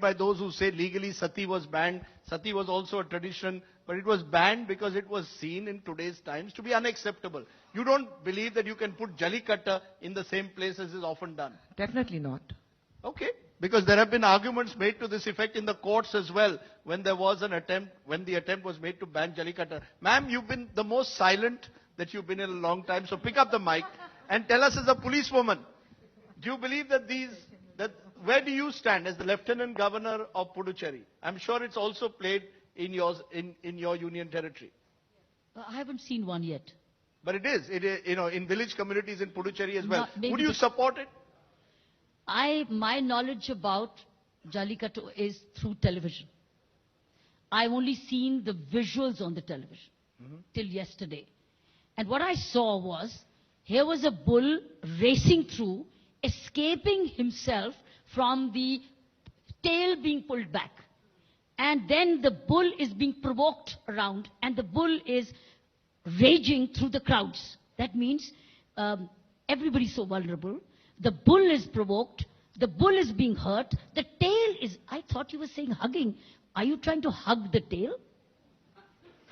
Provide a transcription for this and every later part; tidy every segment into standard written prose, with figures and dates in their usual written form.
by those who say legally sati was banned. Sati was also a tradition, but it was banned because it was seen in today's times to be unacceptable. You don't believe that you can put Jallikattu in the same place as is often done? Definitely not. Okay. Because there have been arguments made to this effect in the courts as well when there was an attempt, when the attempt was made to ban Jallikattu. Ma'am, you've been the most silent that you've been in a long time, so pick up the mic and tell us as a policewoman, do you believe that where do you stand as the Lieutenant Governor of Puducherry? I'm sure it's also played in your union territory. I haven't seen one yet. But it is, in village communities in Puducherry as well. No, would you support it? My knowledge about Jallikattu is through television. I've only seen the visuals on the television till yesterday. And what I saw was, here was a bull racing through, escaping himself from the tail being pulled back. And then the bull is being provoked around, and the bull is raging through the crowds. That means everybody's so vulnerable. The bull is provoked. The bull is being hurt. The tail is... I thought you were saying hugging. Are you trying to hug the tail?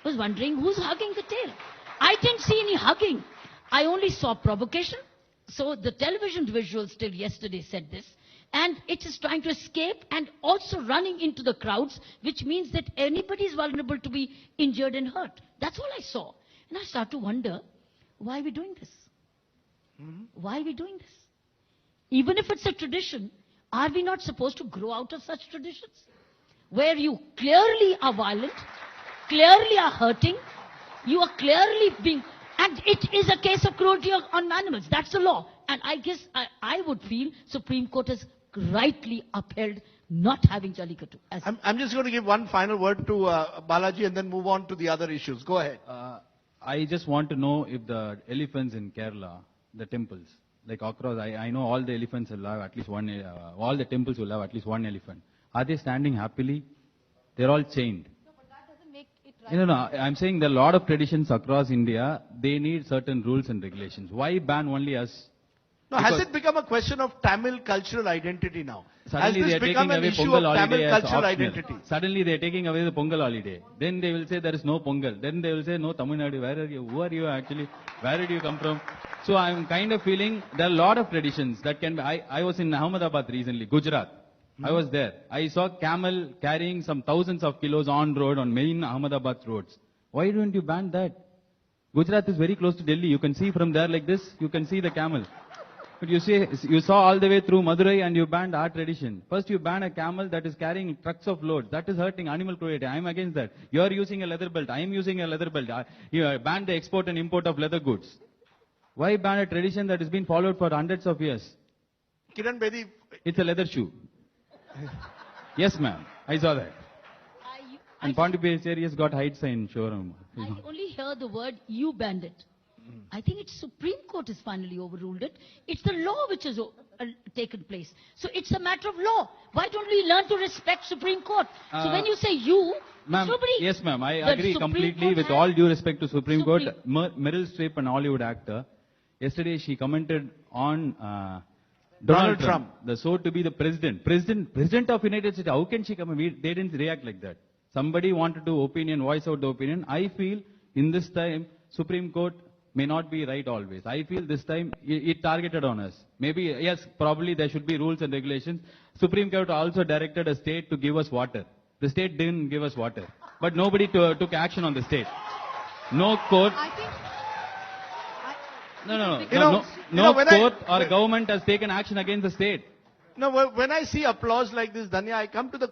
I was wondering who's hugging the tail. I didn't see any hugging. I only saw provocation. So the television visuals till yesterday said this. And it is trying to escape and also running into the crowds, which means that anybody is vulnerable to be injured and hurt. That's all I saw. And I start to wonder, why are we doing this? Why are we doing this? Even if it's a tradition, are we not supposed to grow out of such traditions? Where you clearly are violent, clearly are hurting, you are clearly being... And it is a case of cruelty on animals. That's the law. And I guess I would feel Supreme Court has rightly upheld not having Jallikattu. I'm just going to give one final word to Balaji and then move on to the other issues. Go ahead. I just want to know if the elephants in Kerala, the temples, like across, I know all the elephants will have at least one, all the temples will have at least one elephant. Are they standing happily? They're all chained. No, but that doesn't make it right. No, I'm saying there are a lot of traditions across India. They need certain rules and regulations. Why ban only us? No, has it become a question of Tamil cultural identity now? Suddenly has they are this taking become an away issue Pongal of Tamil holiday as cultural optional. identity? Suddenly they are taking away the Pongal holiday. Then they will say there is no Pongal. Then they will say no Tamil Nadu. Where are you? Who are you actually? Where did you come from? So I'm kind of feeling there are a lot of traditions that can be. I was in Ahmedabad recently, Gujarat. I was there. I saw camel carrying some thousands of kilos on road on main Ahmedabad roads. Why don't you ban that? Gujarat is very close to Delhi. You can see from there like this. You can see the camel. But you saw all the way through Madurai and you banned our tradition. First you ban a camel that is carrying trucks of loads. That is hurting animal cruelty. I am against that. You are using a leather belt. I am using a leather belt. You ban the export and import of leather goods. Why ban a tradition that has been followed for hundreds of years? Kiran Bedi. It's a leather shoe. Yes, ma'am. I saw that. And Pondicherry has got height sign showroom. I only hear the word, you banned it. I think it's Supreme Court has finally overruled it. It's the law which has taken place. So it's a matter of law. Why don't we learn to respect Supreme Court? So when you say you, ma'am, nobody... Yes, ma'am. I agree Supreme completely Court with all due respect to Supreme Court. Meryl Streep, an Hollywood actor, yesterday she commented on Donald Trump, the so to be the president of United States. How can she come? They didn't react like that. Somebody wanted to voice out the opinion. I feel in this time, Supreme Court may not be right always. I feel this time it targeted on us. Maybe, yes, probably there should be rules and regulations. Supreme Court also directed a state to give us water. The state didn't give us water. But nobody took action on the state. No court. No court or government has taken action against the state. No, when I see applause like this, Danya, I come to the